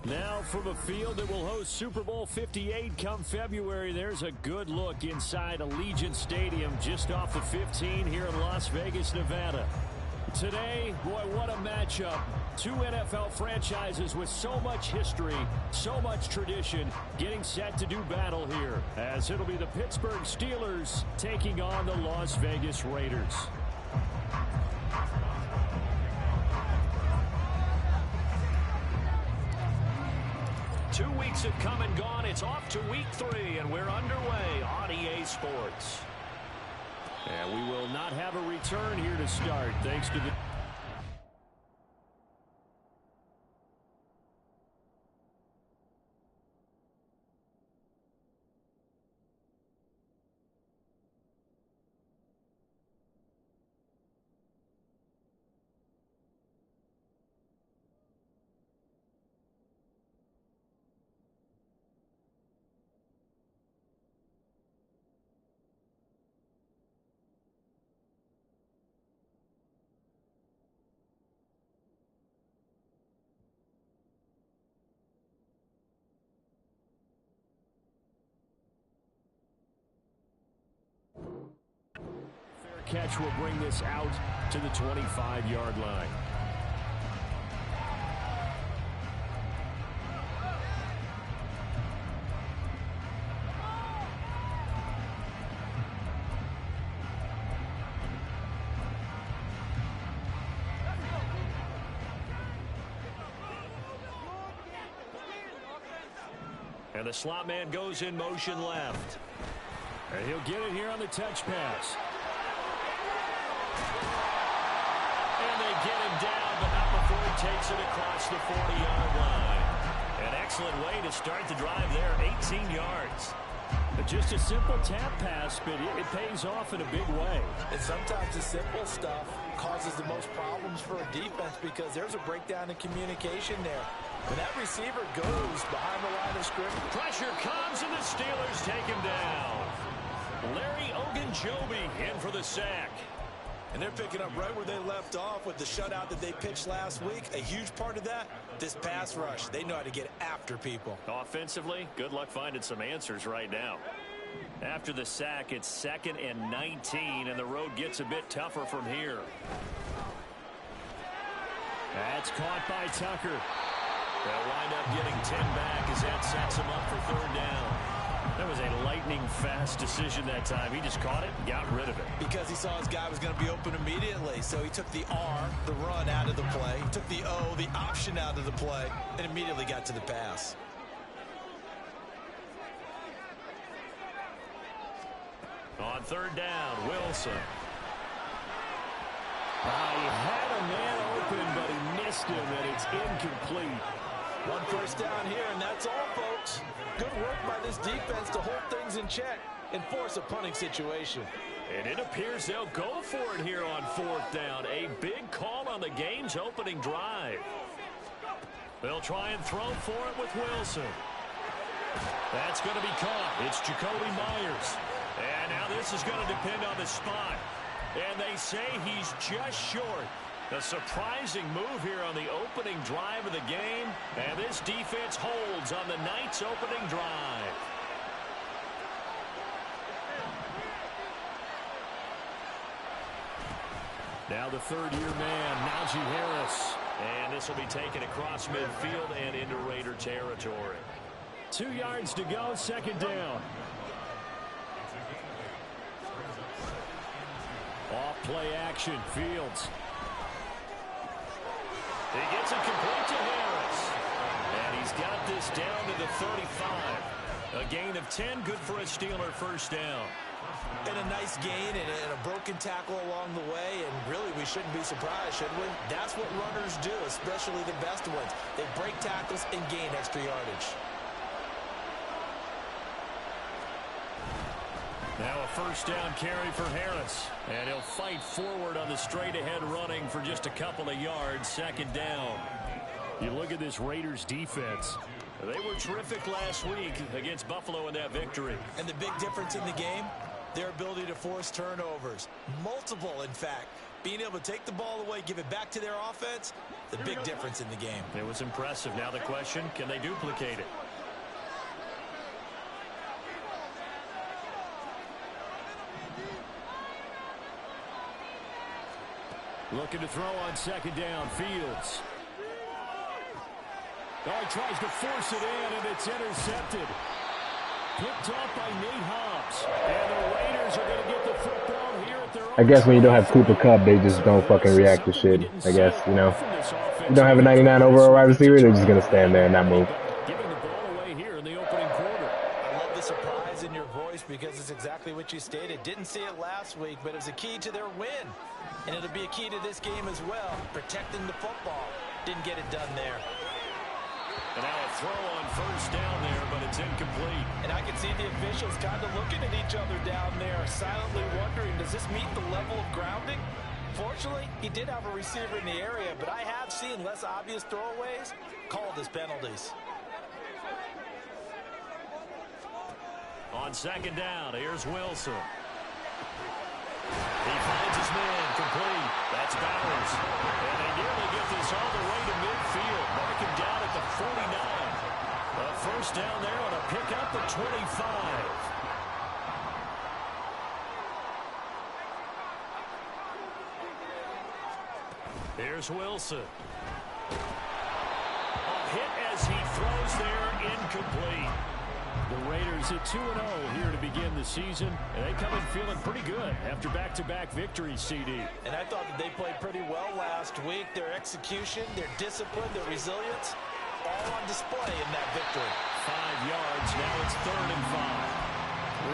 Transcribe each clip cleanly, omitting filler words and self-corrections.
Now from a field that will host Super Bowl 58 come February, there's a good look inside Allegiant Stadium just off the 15 here in Las Vegas, Nevada. Today, boy, what a matchup. Two NFL franchises with so much history, so much tradition, getting set to do battle here, as it'll be the Pittsburgh Steelers taking on the Las Vegas Raiders. 2 weeks have come and gone. It's off to week 3, and we're underway on EA Sports. And we will not have a return here to start, thanks to the... Catch will bring this out to the 25-yard line. And the slot man goes in motion left. And he'll get it here on the touch pass. Get him down, but not before he takes it across the 40-yard line. An excellent way to start the drive there, 18 yards. But just a simple tap pass, but it pays off in a big way. And sometimes the simple stuff causes the most problems for a defense because there's a breakdown in communication there. When that receiver goes behind the line of scrimmage. Pressure comes, and the Steelers take him down. Larry Ogunjobi in for the sack. And they're picking up right where they left off with the shutout that they pitched last week. A huge part of that, this pass rush. They know how to get after people. Offensively, good luck finding some answers right now. After the sack, it's 2nd and 19, and the road gets a bit tougher from here. That's caught by Tucker. They'll wind up getting 10 back as that sets them up for 3rd down. That was a lightning-fast decision that time. He just caught it and got rid of it. Because he saw his guy was going to be open immediately. So he took the R, the run, out of the play. He took the O, the option, out of the play, and immediately got to the pass. On 3rd down, Wilson. He had a man open, but he missed him, and it's incomplete. 1 first down here, and that's all, folks. Good work by this defense to hold things in check and force a punting situation. And it appears they'll go for it here on 4th down. A big call on the game's opening drive. They'll try and throw for it with Wilson. That's going to be caught. It's Jacoby Myers. And now this is going to depend on the spot. And they say he's just short. A surprising move here on the opening drive of the game. And this defense holds on the night's opening drive. Now the 3rd-year man, Najee Harris. And this will be taken across midfield and into Raider territory. 2 yards to go, 2nd down. Off play action, Fields. He gets it complete to Harris. And he's got this down to the 35. A gain of 10, good for a Steeler 1st down. And a nice gain and a broken tackle along the way. And really, we shouldn't be surprised, should we? That's what runners do, especially the best ones. They break tackles and gain extra yardage. Now a 1st down carry for Harris. And he'll fight forward on the straight-ahead running for just a couple of yards. 2nd down. You look at this Raiders defense. They were terrific last week against Buffalo in that victory. And the big difference in the game, their ability to force turnovers. Multiple, in fact. being able to take the ball away, give it back to their offense, the big difference in the game. It was impressive. Now the question, can they duplicate it? Looking to throw on second down. Fields. Oh, he tries to force it in, and it's intercepted. Picked off by Nate Hobbs. And the Raiders are going to get the football here at their own. I guess when you don't have Cooper Kupp, they just don't fucking react to shit. I guess, you know. You don't have a 99 overall wide receiver, they're just going to stand there and not move. Giving the ball away here in the opening quarter. I love the surprise in your voice because it's exactly what you stated. Didn't see it last week, but it was a key to their win. And it'll be a key to this game as well. Protecting the football. Didn't get it done there. And now a throw on first down there, but it's incomplete. And I can see the officials kind of looking at each other down there, silently wondering, does this meet the level of grounding? Fortunately, he did have a receiver in the area, but I have seen less obvious throwaways called as penalties. On second down, here's Wilson. He finds his man, complete. That's Bowers. And they nearly get this all the way to midfield. Mark him down at the 49. A first down there on a pickup at 25. Here's Wilson. A hit as he throws there, incomplete. The Raiders at 2-0 here to begin the season, and they come in feeling pretty good after back-to-back victories, CD. And I thought that they played pretty well last week. Their execution, their discipline, their resilience, all on display in that victory. 5 yards, now it's 3rd and 5.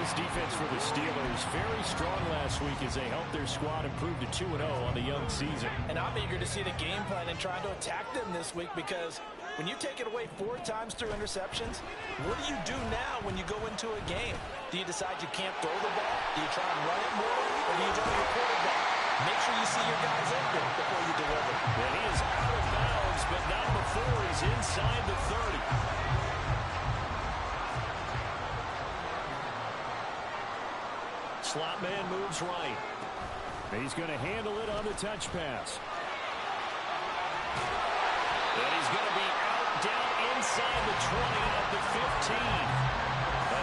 This defense for the Steelers very strong last week as they helped their squad improve to 2-0 on the young season. And I'm eager to see the game plan and trying to attack them this week because when you take it away 4 times through interceptions, what do you do now when you go into a game? Do you decide you can't throw the ball? Do you try and run it more? Or do you throw your quarterback? Make sure you see your guys open before you deliver. And he is out of bounds, but not before he's inside the 30. Slot man moves right. He's going to handle it on the touch pass. And he's going to be out down inside the 20 at the 15.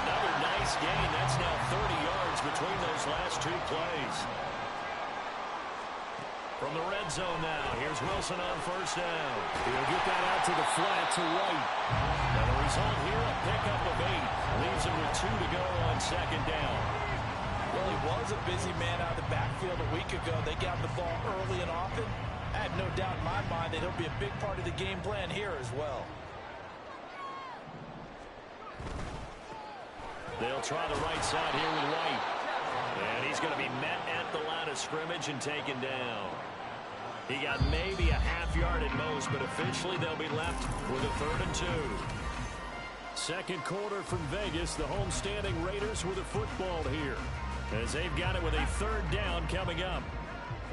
Another nice gain. That's now 30 yards between those last 2 plays. From the red zone now, here's Wilson on first down. He'll get that out to the flat to White. And the result here, a pickup of 8. Leaves him with 2 to go on second down. Well, he was a busy man out of the backfield a week ago. They got the ball early and often. I have no doubt in my mind that he'll be a big part of the game plan here as well. They'll try the right side here with White. And he's going to be met at the line of scrimmage and taken down. He got maybe a half yard at most, but officially they'll be left with a 3rd and 2. Second quarter from Vegas, the homestanding Raiders with a football here, as they've got it with a 3rd down coming up.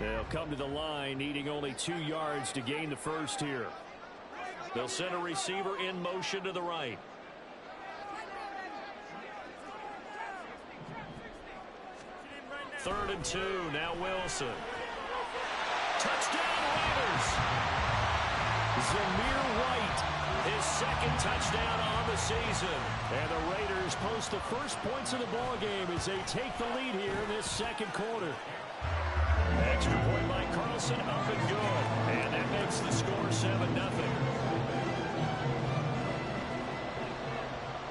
They'll come to the line needing only 2 yards to gain the first here. They'll send a receiver in motion to the right. Third and 2, now Wilson. Touchdown Raiders! Zamir White, his 2nd touchdown on the season. And the Raiders post the first points of the ball game as they take the lead here in this 2nd quarter. Extra point by Carlson, up and good. And that makes the score 7-0.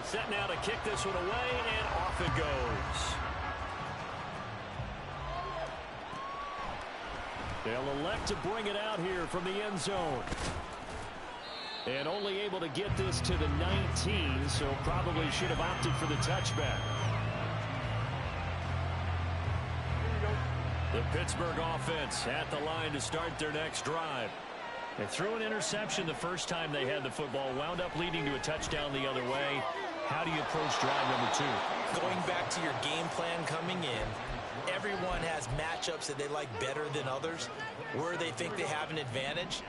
Set now to kick this one away, and off it goes. They'll elect to bring it out here from the end zone. And only able to get this to the 19, so probably should have opted for the touchback. The Pittsburgh offense at the line to start their next drive. They threw an interception the first time they had the football, wound up leading to a touchdown the other way. How do you approach drive number 2? Going back to your game plan coming in, everyone has matchups that they like better than others. Where they think they have an advantage,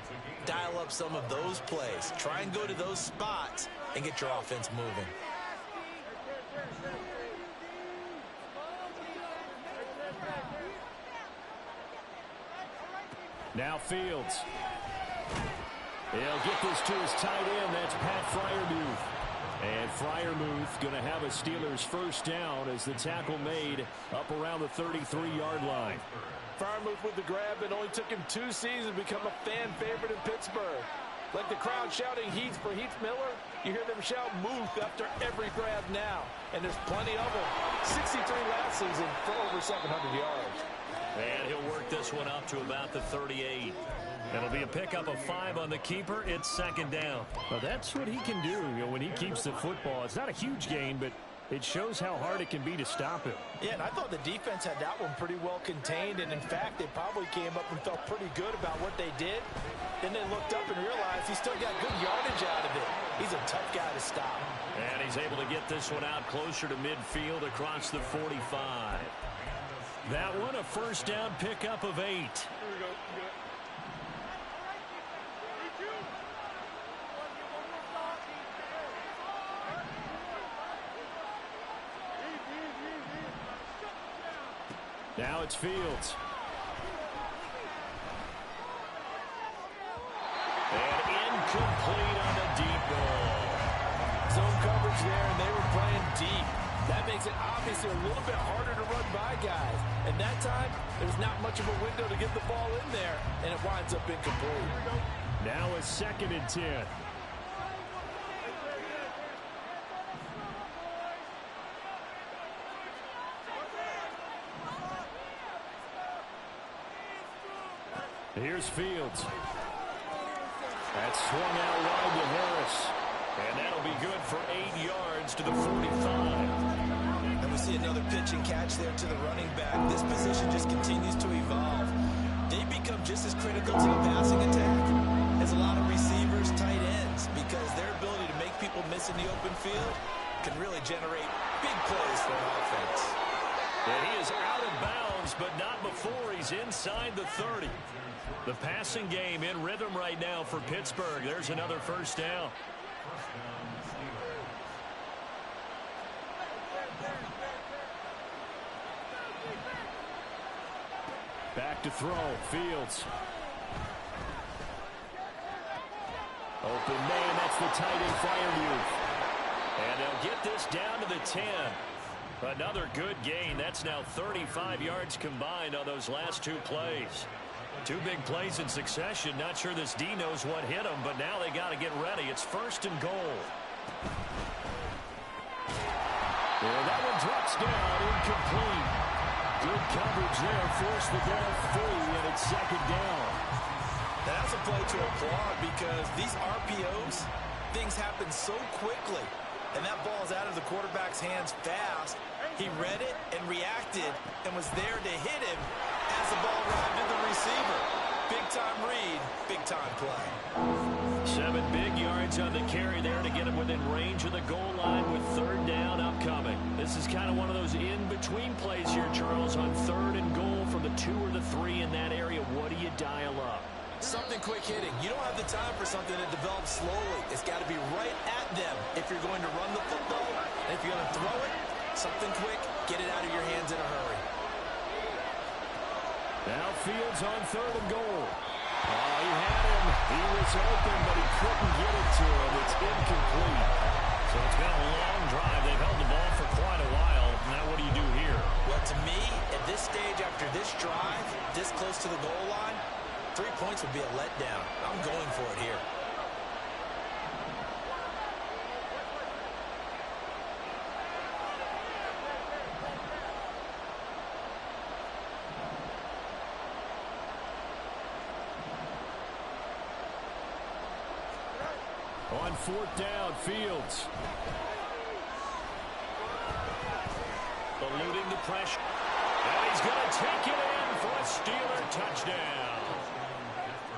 dial up some of those plays. Try and go to those spots and get your offense moving. Now Fields. He'll get this to his tight end. That's Pat Freiermuth. And Freiermuth going to have a Steelers first down as the tackle made up around the 33-yard line. Freiermuth with the grab. It only took him 2 seasons to become a fan favorite in Pittsburgh. Like the crowd shouting Heath for Heath Miller, you hear them shout Muth after every grab now. And there's plenty of them. 63 last season for over 700 yards. And he'll work this one up to about the 38. It'll be a pickup of 5 on the keeper. It's second down. Well, that's what he can do, when he keeps the football. It's not a huge gain, but it shows how hard it can be to stop him. Yeah, and I thought the defense had that one pretty well contained. And, in fact, they probably came up and felt pretty good about what they did. Then they looked up and realized he still got good yardage out of it. He's a tough guy to stop. And he's able to get this one out closer to midfield across the 45. That one, a first down pickup of 8. Now it's Fields. And incomplete on the deep ball. Zone coverage there, and they were playing deep. That makes it obviously a little bit harder to run by guys. And that time, there's not much of a window to get the ball in there, and it winds up incomplete. Now a 2nd and 10. Here's Fields. That's swung out wide to Harris. And that'll be good for 8 yards to the 45. And we see another pitch and catch there to the running back. This position just continues to evolve. They become just as critical to the passing attack as a lot of receivers, tight ends, because their ability to make people miss in the open field can really generate big plays for an offense. And he is out of bounds, but not before he's inside the 30. The passing game in rhythm right now for Pittsburgh. There's another first down. Back to throw. Fields. Open man. That's the tight end Freiermuth. And they'll get this down to the 10. Another good gain. That's now 35 yards combined on those last 2 plays. 2 big plays in succession. Not sure this D knows what hit him, but now they got to get ready. It's 1st and goal. And that one drops down, incomplete. Good coverage there, forced the ball free, and it's 2nd down. That's a play to applaud because these RPOs, things happen so quickly. And that ball's out of the quarterback's hands fast. He read it and reacted and was there to hit him as the ball arrived to the receiver. Big-time read, big-time play. 7 big yards on the carry there to get him within range of the goal line with 3rd down upcoming. This is kind of one of those in-between plays here, Charles, on 3rd and goal from the 2 or the 3 in that area. What do you dial up? Something quick hitting. You don't have the time for something that develops slowly. It's got to be right at them if you're going to run the football. And if you're going to throw it, something quick, get it out of your hands in a hurry. Now Fields on 3rd and goal. Oh, he had him. He was open, but he couldn't get it to him. It's incomplete. So it's been a long drive. They've held the ball for quite a while. Now what do you do here? Well, to me, at this stage after this drive, this close to the goal line, 3 points would be a letdown. I'm going for it here. On 4th down, Fields. Eluding the pressure. And he's going to take it in for a Steeler touchdown.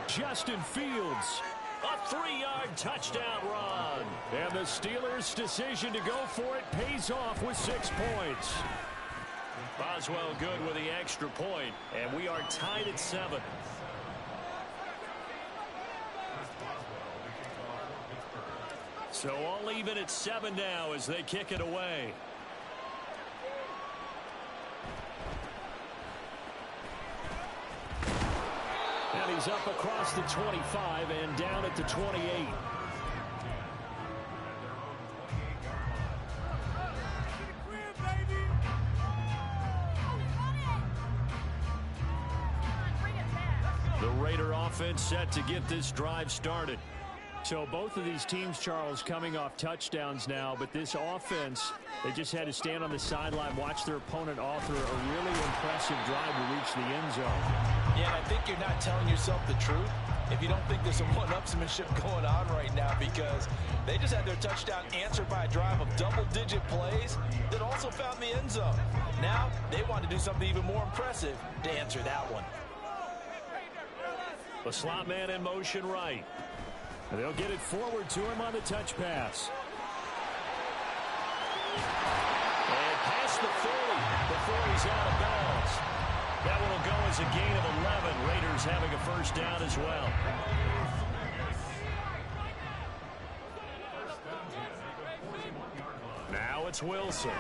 Justin Fields, a 3-yard touchdown run. And the Steelers' decision to go for it pays off with 6 points. Boswell good with the extra point, and we are tied at 7. So all even at 7 now as they kick it away. And he is up across the 25 and down at the 28. The Raider offense set to get this drive started. So both of these teams, Charles, coming off touchdowns now, but this offense, they just had to stand on the sideline, watch their opponent author a really impressive drive to reach the end zone. Yeah, and I think you're not telling yourself the truth if you don't think there's some one-upsmanship going on right now, because they just had their touchdown answered by a drive of double-digit plays that also found the end zone. Now they want to do something even more impressive to answer that one. The slot man in motion right. And they'll get it forward to him on the touch pass. And past the 40 before he's out of bounds. That one will go as a gain of 11. Raiders having a first down as well. Now it's Wilson.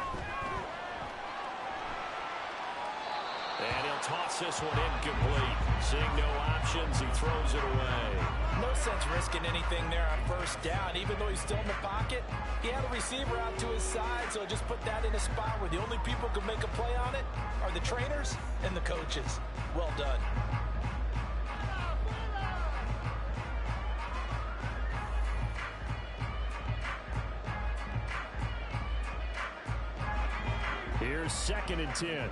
And he'll toss this one incomplete. Seeing no options, he throws it away. No sense risking anything there on first down. Even though he's still in the pocket, he had a receiver out to his side, so just put that in a spot where the only people who can make a play on it are the trainers and the coaches. Well done. Here's 2nd and 10.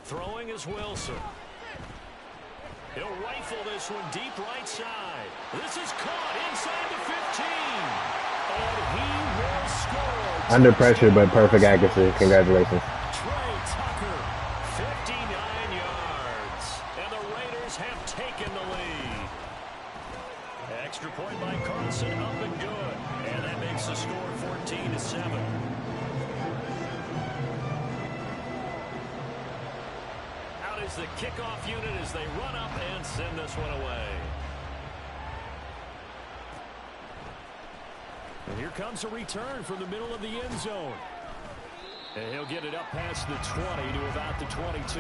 Throwing is Wilson. He'll rifle this one deep right side. This is caught inside the 15. And he will score. Under pressure, but perfect accuracy. Congratulations. Trey Tucker, 59 yards. And the Raiders have taken the lead. Extra point by Carlson, up and good. And that makes the score 14-7. The kickoff unit as they run up and send this one away. And here comes a return from the middle of the end zone. And he'll get it up past the 20 to about the 22.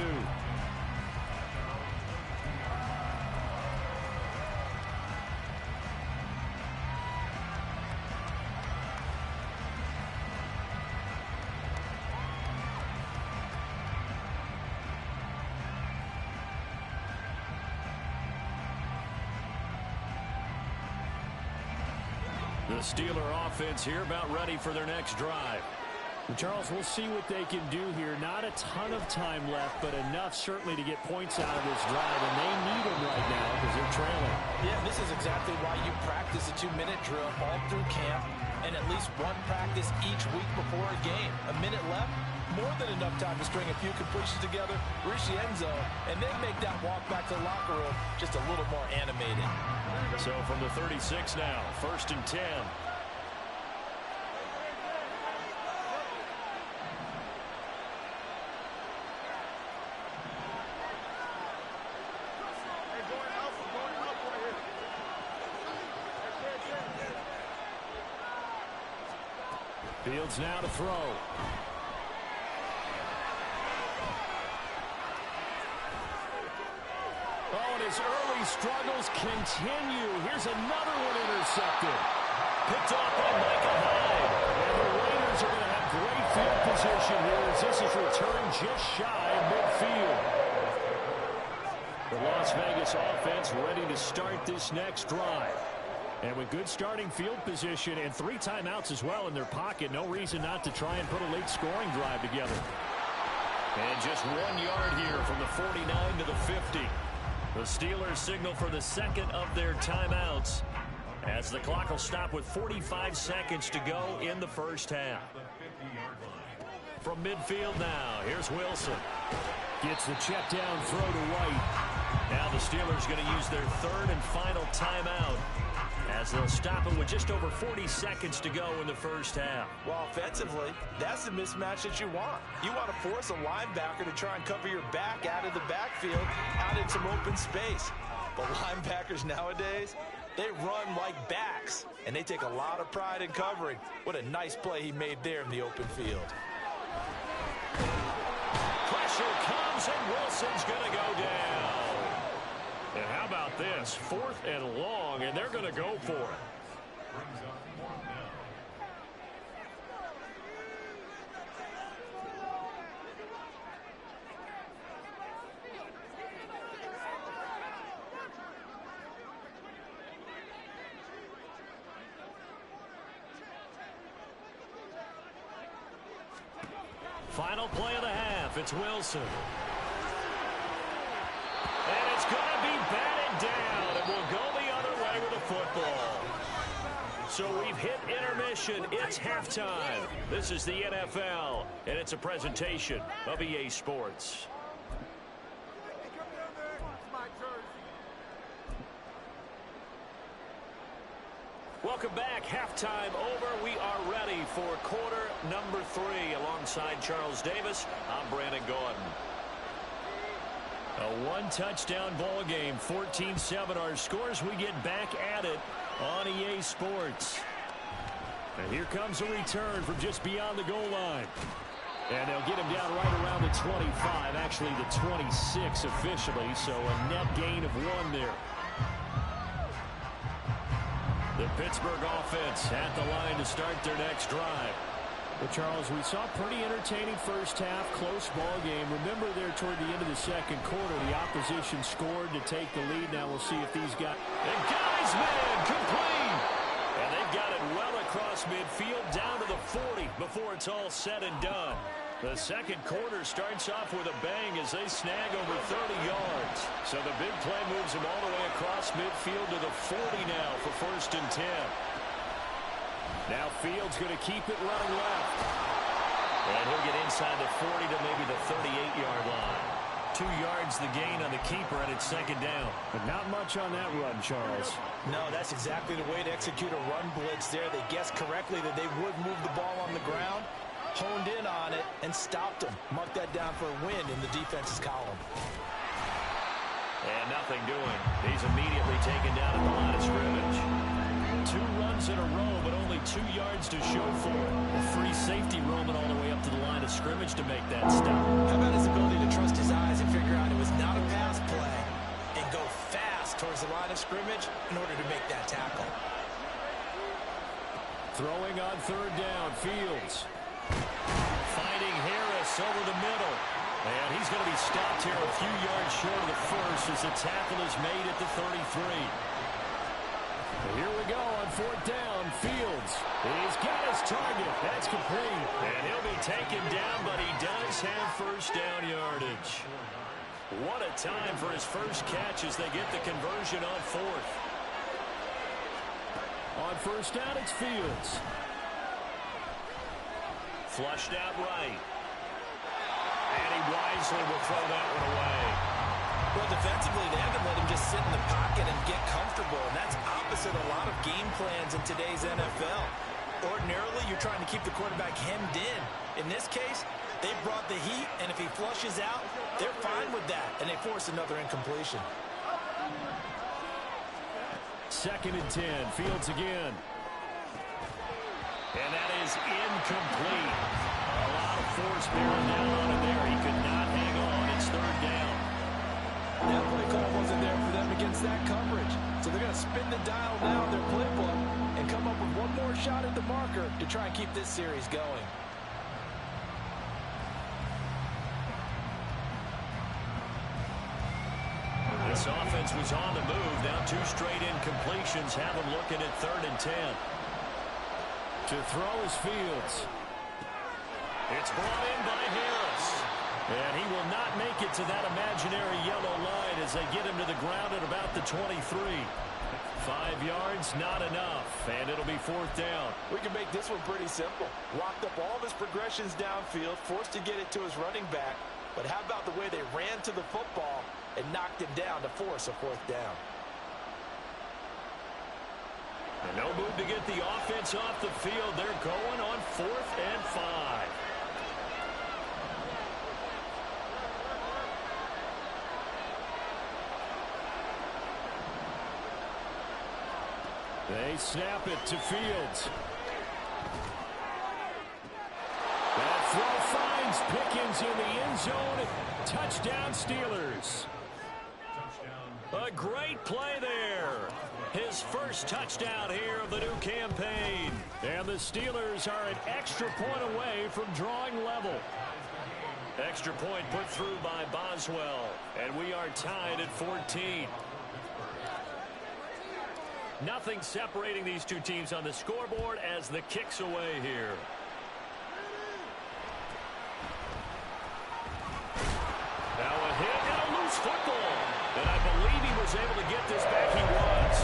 The Steeler offense here about ready for their next drive. Charles, we'll see what they can do here. Not a ton of time left, but enough certainly to get points out of this drive, and they need them right now because they're trailing. Yeah, this is exactly why you practice a 2-minute drill all through camp and at least one practice each week before a game. A minute left, more than enough time to string a few completions together, reach the end zone, and then make that walk back to the locker room just a little more animated. So from the 36 now, 1st and 10. Fields now to throw. Oh, and his early struggles continue. Here's another one intercepted. Picked off by Micah Hyde. And the Raiders are going to have great field position here as this is returned just shy of midfield. The Las Vegas offense ready to start this next drive. And with good starting field position and 3 timeouts as well in their pocket, no reason not to try and put a late scoring drive together. And just 1 yard here from the 49 to the 50. The Steelers signal for the second of their timeouts as the clock will stop with 45 seconds to go in the first half. From midfield now, here's Wilson. Gets the check down throw to White. Now the Steelers going to use their third and final timeout as they'll stop it with just over 40 seconds to go in the first half. Well, offensively, that's the mismatch that you want. You want to force a linebacker to try and cover your back out of the backfield, out in some open space. But linebackers nowadays, they run like backs, and they take a lot of pride in covering. What a nice play he made there in the open field. Pressure comes, and Wilson's going to go down. And how about this? 4th and long, and they're going to go for it. Final play of the half. It's Wilson. And it's going to be batted down. And we'll go the other way with the football. So we've hit intermission. It's halftime. This is the NFL, and it's a presentation of EA Sports. Welcome back. Halftime over. We are ready for quarter number 3. Alongside Charles Davis, I'm Brandon Gordon. A one-touchdown ball game, 14-7 our scores. We get back at it on EA Sports. And here comes a return from just beyond the goal line. And they'll get him down right around the 25, actually the 26 officially, so a net gain of 1 there. The Pittsburgh offense at the line to start their next drive. Well, Charles, we saw a pretty entertaining first half, close ball game. Remember there toward the end of the second quarter, the opposition scored to take the lead. Now we'll see if these guys... And guys, man, complete! And they've got it well across midfield down to the 40 before it's all said and done. The second quarter starts off with a bang as they snag over 30 yards. So the big play moves them all the way across midfield to the 40 now for 1st and 10. Now Fields going to keep it running left. And he'll get inside the 40 to maybe the 38-yard line. 2 yards the gain on the keeper, and it's 2nd down. But not much on that run, Charles. No, that's exactly the way to execute a run blitz there. They guessed correctly that they would move the ball on the ground, honed in on it, and stopped them. Mark that down for a win in the defense's column. And nothing doing. He's immediately taken down at the line of scrimmage. 2 runs in a row, but only 2 yards to show for it. A free safety roaming all the way up to the line of scrimmage to make that stop. How about his ability to trust his eyes and figure out it was not a pass play and go fast towards the line of scrimmage in order to make that tackle. Throwing on 3rd down, Fields. Finding Harris over the middle. And he's going to be stopped here a few yards short of the first as the tackle is made at the 33. Here we go on 4th down. Fields. He's got his target. That's complete. And he'll be taken down, but he does have 1st down yardage. What a time for his first catch as they get the conversion on 4th. On 1st down, it's Fields. Flushed out right. And he wisely will throw that one away. Well, defensively, they haven't let him just sit in the pocket and get comfortable, and that's opposite a lot of game plans in today's NFL. Ordinarily, you're trying to keep the quarterback hemmed in. In this case, they brought the heat, and if he flushes out, they're fine with that, and they force another incompletion. 2nd and 10. Fields again. And that is incomplete. A lot of force bearing down on him there. He could not hang on. It's 3rd down. That play call wasn't there for them against that coverage. So they're going to spin the dial now in their playbook and come up with one more shot at the marker to try and keep this series going. This offense was on the move. Now 2 straight incompletions have them looking at 3rd and 10. To throw is Fields. It's brought in by Harris. And he will not make it to that imaginary yellow line as they get him to the ground at about the 23. 5 yards, not enough. And it'll be 4th down. We can make this one pretty simple. Locked up all of his progressions downfield, forced to get it to his running back. But how about the way they ran to the football and knocked him down to force a 4th down? And no move to get the offense off the field. They're going on 4th and 5. They snap it to Fields. That Throw finds Pickens in the end zone. Touchdown, Steelers. A great play there. His first touchdown here of the new campaign. And the Steelers are an extra point away from drawing level. Extra point put through by Boswell. And we are tied at 14. Nothing separating these two teams on the scoreboard as the kick's away here. Now a hit and a loose football. And I believe he was able to get this back. He was.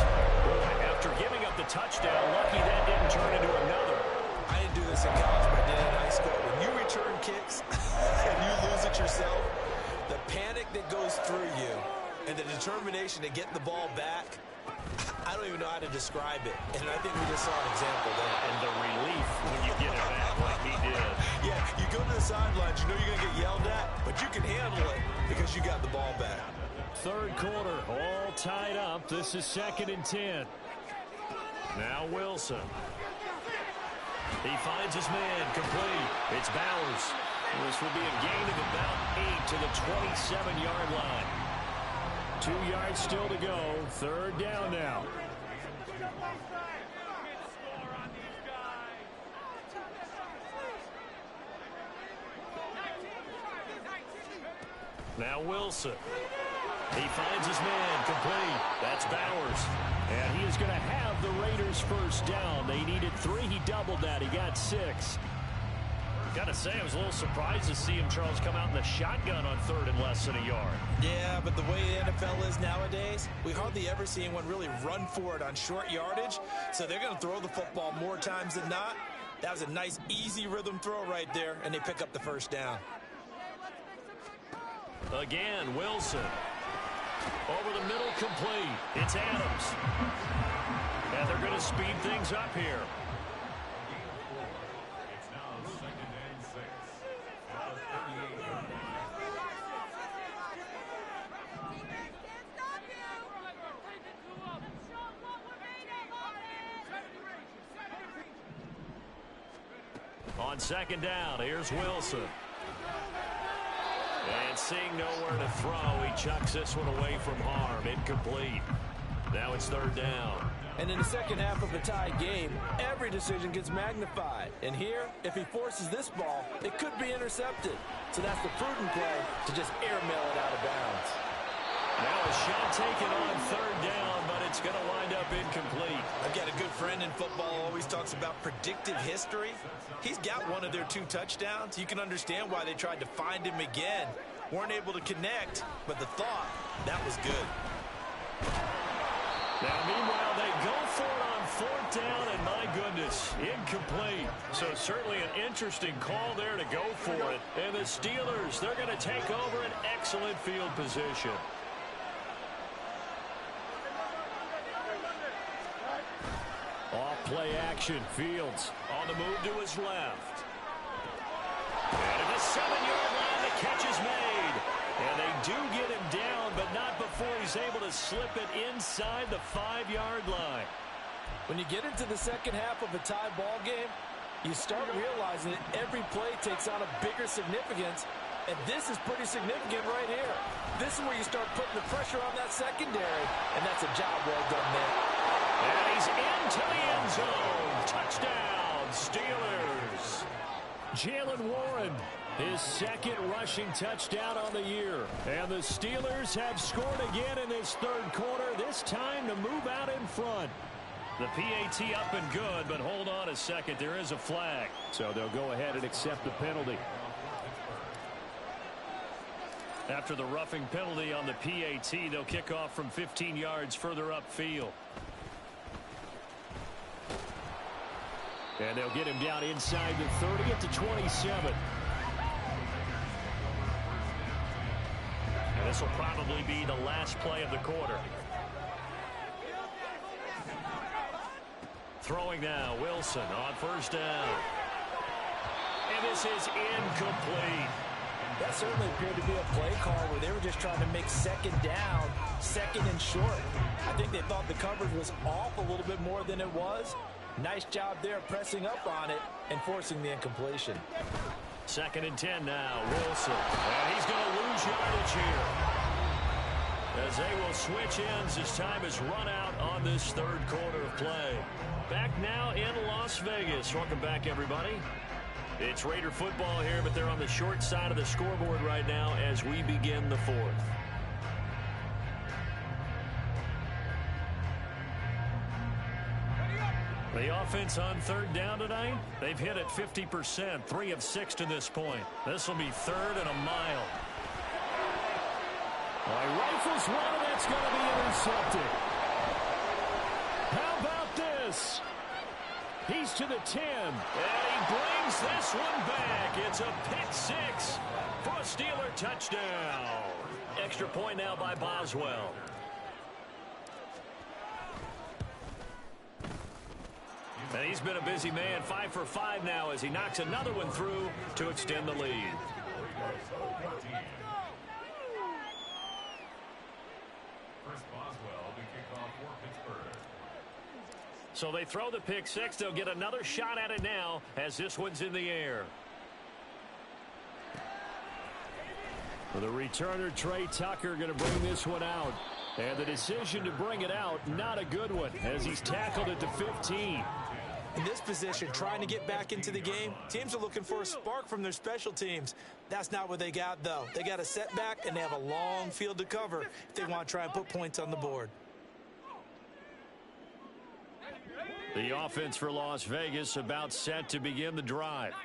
Boy, after giving up the touchdown, lucky that didn't turn into another. I didn't do this in college, but I did it in high school. When you return kicks and you lose it yourself, the panic that goes through you and the determination to get the ball back, I don't even know how to describe it. And I think we just saw an example there. And the relief when you get it back like he did. Yeah, you go to the sidelines, you know you're going to get yelled at, but you can handle it because you got the ball back. Third quarter, all tied up. This is 2nd and 10. Now Wilson. He finds his man complete. It's Bowers. This will be a gain of about 8 to the 27-yard line. 2 yards still to go. 3rd down now. Now Wilson. He finds his man complete. That's Bowers. And he is going to have the Raiders first down. They needed 3. He doubled that. He got 6. Got to say, I was a little surprised to see him, Charles, come out in the shotgun on 3rd and less than a yard. Yeah, but the way the NFL is nowadays, we hardly ever see anyone really run for it on short yardage. So they're going to throw the football more times than not. That was a nice, easy rhythm throw right there, and they pick up the first down. Again, Wilson. Over the middle, complete. It's Adams. And they're going to speed things up here. On 2nd down, here's Wilson. And seeing nowhere to throw, he chucks this one away from harm. Incomplete. Now it's 3rd down. And in the second half of a tied game, every decision gets magnified. And here, if he forces this ball, it could be intercepted. So that's the prudent play to just airmail it out of bounds. Now a shot taken on 3rd down, but it's going to wind up incomplete. I've got a good friend in football who always talks about predictive history. He's got one of their 2 touchdowns. You can understand why they tried to find him again. Weren't able to connect, but the thought, that was good. Now, meanwhile, they go for it on 4th down, and my goodness, incomplete. So certainly an interesting call there to go for it. And the Steelers, they're going to take over an excellent field position. Off play action. Fields on the move to his left. And at the 7-yard line, the catch is made. And they do get him down, but not before he's able to slip it inside the 5-yard line. When you get into the second half of a tie ball game, you start realizing that every play takes on a bigger significance, and this is pretty significant right here. This is where you start putting the pressure on that secondary, and that's a job well done there. And he's into the end zone. Touchdown, Steelers. Jalen Warren, his 2nd rushing touchdown on the year. And the Steelers have scored again in this 3rd quarter, this time to move out in front. The PAT up and good, but hold on a second. There is a flag. So they'll go ahead and accept the penalty. After the roughing penalty on the PAT, they'll kick off from 15 yards further upfield. And they'll get him down inside the 30 at the 27. And this will probably be the last play of the quarter. Throwing now, Wilson on 1st down. And this is incomplete. That certainly appeared to be a play call where they were just trying to make 2nd down, 2nd and short. I think they thought the coverage was off a little bit more than it was. Nice job there pressing up on it and forcing the incompletion. 2nd and 10 now. Wilson. And he's going to lose yardage here, as they will switch ends as time has run out on this 3rd quarter of play. Back now in Las Vegas. Welcome back, everybody. It's Raider football here, but they're on the short side of the scoreboard right now as we begin the 4th. The offense on 3rd down tonight, they've hit it 50%, 3 of 6 to this point. This will be 3rd and a mile. Well, rifles one, and that's going to be intercepted. How about this? He's to the 10. And he brings this one back. It's a pick 6 for a Steeler touchdown. Extra point now by Boswell. And he's been a busy man, 5 for 5 now as he knocks another one through to extend the lead. So they throw the pick 6. They'll get another shot at it now as this one's in the air. For the returner, Trey Tucker, going to bring this one out. And the decision to bring it out, not a good one, as he's tackled at the 15. In this position, trying to get back into the game, teams are looking for a spark from their special teams. That's not what they got, though. They got a setback, and they have a long field to cover if they want to try and put points on the board. The offense for Las Vegas about set to begin the drive.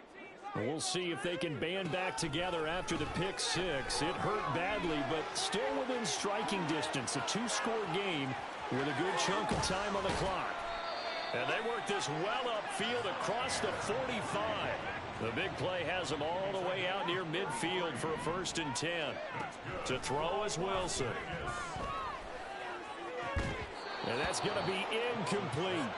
We'll see if they can band back together after the pick 6. It hurt badly, but still within striking distance. A 2-score game with a good chunk of time on the clock. And they work this well upfield across the 45. The big play has them all the way out near midfield for a 1st and 10. To throw is Wilson. And that's going to be incomplete.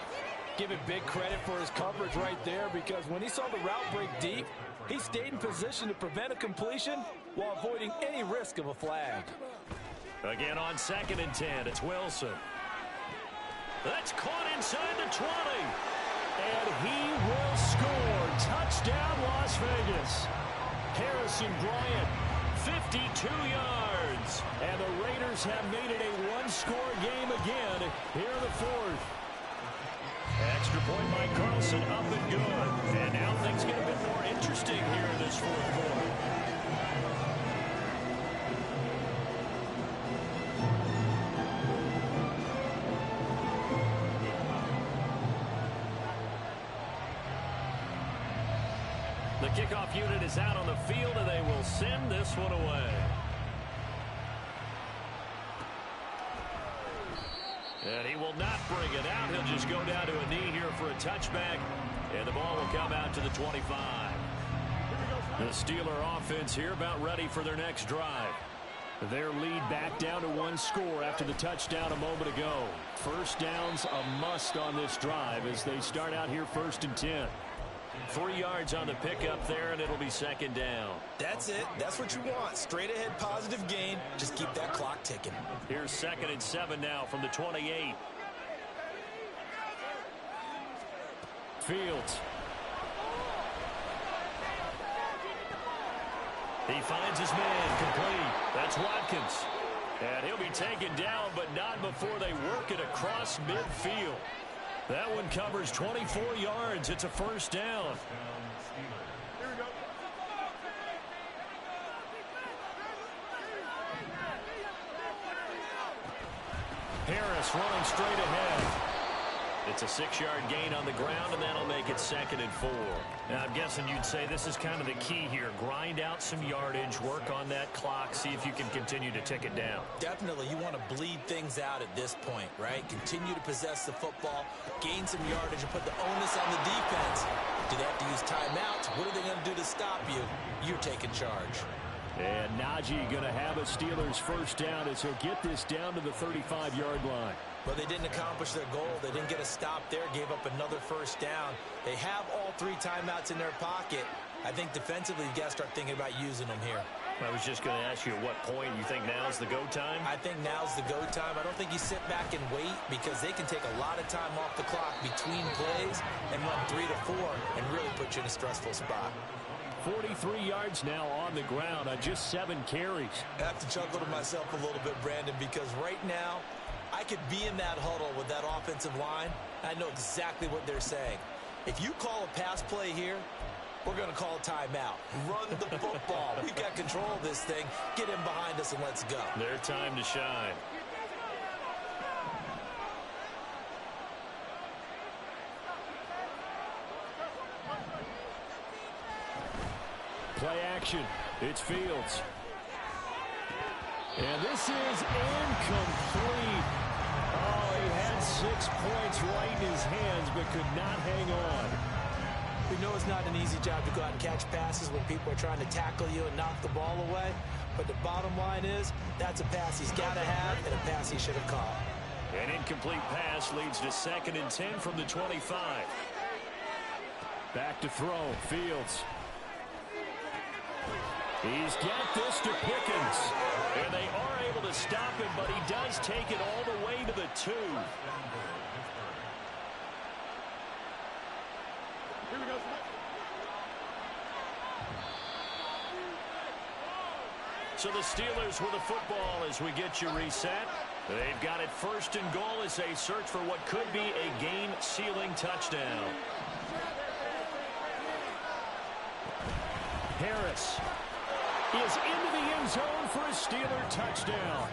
Give it big credit for his coverage right there, because when he saw the route break deep, he stayed in position to prevent a completion while avoiding any risk of a flag. Again on 2nd and 10, it's Wilson. That's caught inside the 20. And he will score. Touchdown, Las Vegas. Harrison Bryant, 52 yards. And the Raiders have made it a 1-score game again here in the 4th. Extra point by Carlson, up and good. And now things get a bit more interesting here in this 4th quarter. The kickoff unit is out on the field, and they will send this one away. And he will not bring it out. He'll just go down to a knee here for a touchback, and the ball will come out to the 25. The Steeler offense here about ready for their next drive. Their lead back down to 1 score after the touchdown a moment ago. 1st down's a must on this drive as they start out here 1st and 10. 3 yards on the pickup there, and it'll be 2nd down. That's it. That's what you want. Straight ahead positive gain. Just keep that clock ticking. Here's 2nd and 7 now from the 28. Fields. He finds his man complete. That's Watkins. And he'll be taken down, but not before they work it across midfield. That one covers 24 yards. It's a 1st down. Harris running straight ahead. It's a 6-yard gain on the ground, and that'll make it 2nd and 4. Now, I'm guessing you'd say this is kind of the key here. Grind out some yardage, work on that clock, see if you can continue to tick it down. Definitely. You want to bleed things out at this point, right? Continue to possess the football, gain some yardage, and put the onus on the defense. Do they have to use timeouts? What are they going to do to stop you? You're taking charge. And Najee going to have a Steelers 1st down as he'll get this down to the 35-yard line. But they didn't accomplish their goal. They didn't get a stop there, gave up another 1st down. They have all 3 timeouts in their pocket. I think defensively you've got to start thinking about using them here. I was just going to ask you at what point you think now's the go time? I think now's the go time. I don't think you sit back and wait, because they can take a lot of time off the clock between plays and run 3 to 4 and really put you in a stressful spot. 43 yards now on the ground on just 7 carries. I have to chuckle to myself a little bit, Brandon, because right now I could be in that huddle with that offensive line. I know exactly what they're saying. If you call a pass play here, we're going to call a timeout. Run the football. We've got control of this thing. Get him behind us and let's go. Their time to shine. Play action. It's Fields. And this is incomplete. Oh, he had 6 points right in his hands, but could not hang on. We know it's not an easy job to go out and catch passes when people are trying to tackle you and knock the ball away. But the bottom line is, that's a pass he's got to have and a pass he should have caught. An incomplete pass leads to 2nd and 10 from the 25. Back to throw. Fields. He's got this to Pickens. And they are able to stop him, but he does take it all the way to the 2. So the Steelers with the football as we get you reset. They've got it 1st and goal as they search for what could be a game-sealing touchdown. Harris is into the end zone for a Steeler touchdown.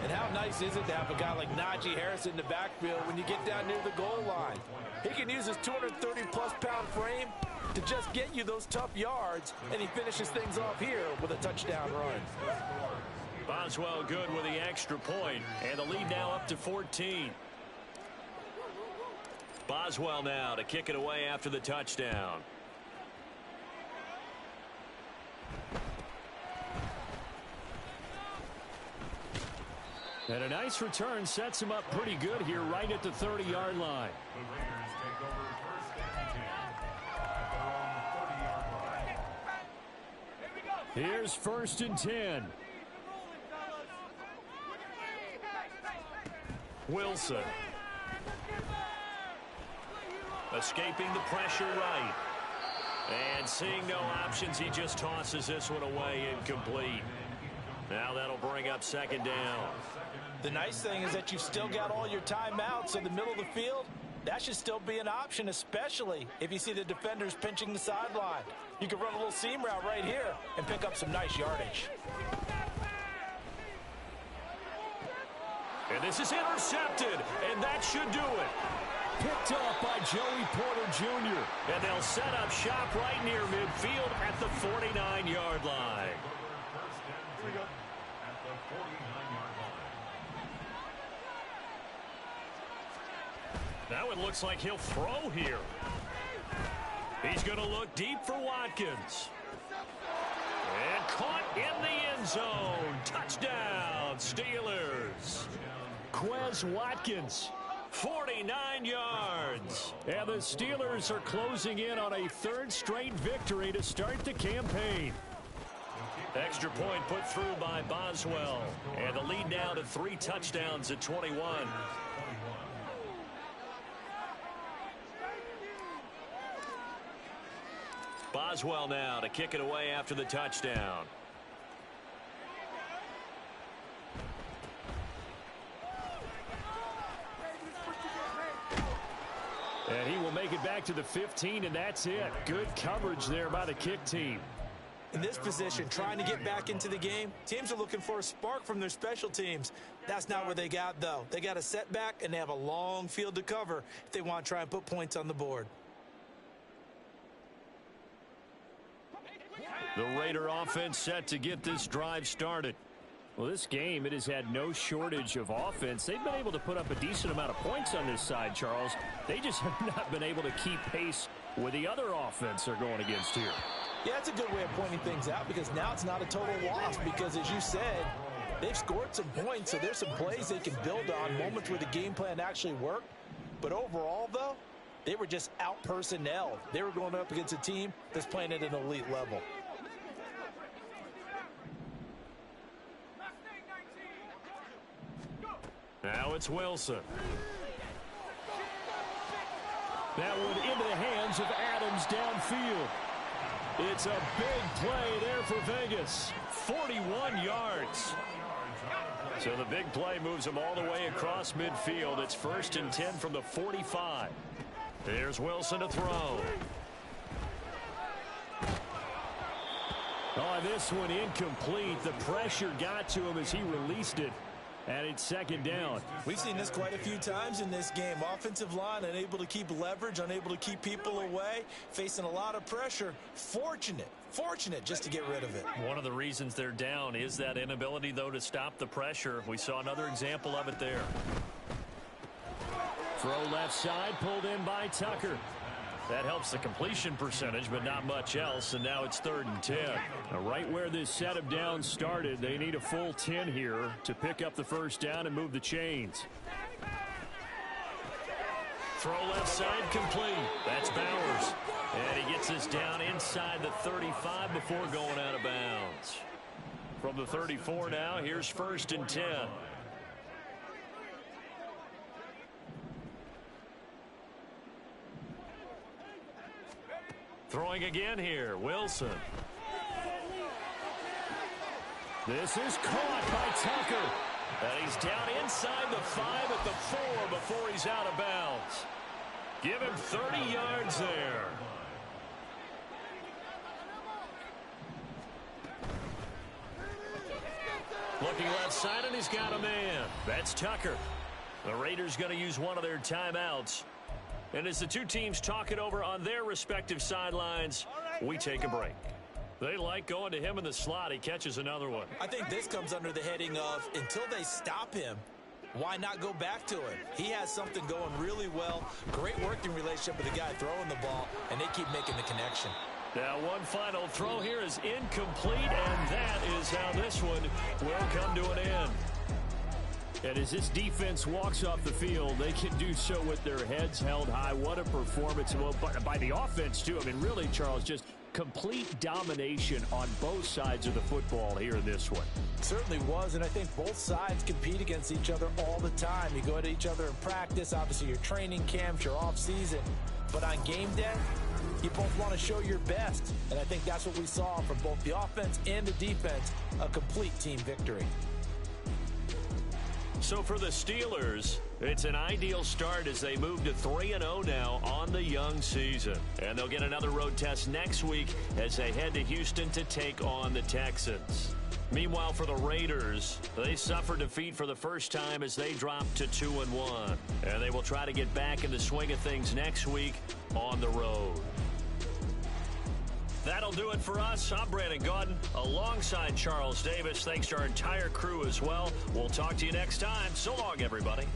And how nice is it to have a guy like Najee Harris in the backfield when you get down near the goal line? He can use his 230-plus pound frame to just get you those tough yards, and he finishes things off here with a touchdown run. Boswell good with the extra point, and the lead now up to 14. Boswell now to kick it away after the touchdown. And a nice return sets him up pretty good here right at the 30-yard line. Here's 1st and 10. Wilson. Escaping the pressure right. And seeing no options, he just tosses this one away incomplete. Now that'll bring up 2nd down. The nice thing is that you've still got all your timeouts in the middle of the field. That should still be an option, especially if you see the defenders pinching the sideline. You can run a little seam route right here and pick up some nice yardage. And this is intercepted, and that should do it. Picked up by Joey Porter Jr. And they'll set up shop right near midfield at the 49-yard line. Now it looks like he'll throw here. He's going to look deep for Watkins. And caught in the end zone. Touchdown, Steelers. Quez Watkins. 49 yards. And the Steelers are closing in on a 3rd straight victory to start the campaign. Extra point put through by Boswell. And the lead now to 3 touchdowns at 21. Boswell now to kick it away after the touchdown. And he will make it back to the 15, and that's it. Good coverage there by the kick team. In this position, trying to get back into the game, teams are looking for a spark from their special teams. That's not what they got, though. They got a setback, and they have a long field to cover if they want to try and put points on the board. The Raider offense set to get this drive started. Well, this game, it has had no shortage of offense. They've been able to put up a decent amount of points on this side, Charles. They just have not been able to keep pace with the other offense they're going against here. Yeah, that's a good way of pointing things out because now it's not a total loss because, as you said, they've scored some points, so there's some plays they can build on, moments where the game plan actually worked. But overall, though, they were just out-personnel. They were going up against a team that's playing at an elite level. Now it's Wilson. That one into the hands of Adams downfield. It's a big play there for Vegas. 41 yards. So the big play moves them all the way across midfield. It's 1st and 10 from the 45. Here's Wilson to throw. Oh, this one incomplete. The pressure got to him as he released it. And it's 2nd down. We've seen this quite a few times in this game. Offensive line unable to keep leverage, unable to keep people away, facing a lot of pressure. Fortunate just to get rid of it. One of the reasons they're down is that inability, though, to stop the pressure. We saw another example of it there. Throw left side, pulled in by Tucker. That helps the completion percentage, but not much else, and now it's 3rd and 10. Now, right where this set of downs started, they need a full 10 here to pick up the 1st down and move the chains. Throw left side complete. That's Bowers. And he gets us down inside the 35 before going out of bounds. From the 34 now, here's 1st and 10. Throwing again here, Wilson. This is caught by Tucker. And he's down inside the 5 at the 4 before he's out of bounds. Give him 30 yards there. Looking left side, and he's got a man. That's Tucker. The Raiders going to use one of their timeouts. And as the two teams talk it over on their respective sidelines, we take a break. They like going to him in the slot. He catches another one. I think this comes under the heading of until they stop him, why not go back to him? He has something going really well. Great working relationship with the guy throwing the ball, and they keep making the connection. Now one final throw here is incomplete, and that is how this one will come to an end. And as this defense walks off the field, they can do so with their heads held high. What a performance. Well, by the offense, too. I mean, really, Charles, just complete domination on both sides of the football here in this one. Certainly was, and I think both sides compete against each other all the time. You go at each other in practice, obviously your training camps, your off-season. But on game day, you both want to show your best. And I think that's what we saw from both the offense and the defense, a complete team victory. So for the Steelers, it's an ideal start as they move to 3-0 now on the young season. And they'll get another road test next week as they head to Houston to take on the Texans. Meanwhile, for the Raiders, they suffered defeat for the first time as they dropped to 2-1. And they will try to get back in the swing of things next week on the road. That'll do it for us. I'm Brandon Gaudin alongside Charles Davis. Thanks to our entire crew as well. We'll talk to you next time. So long, everybody.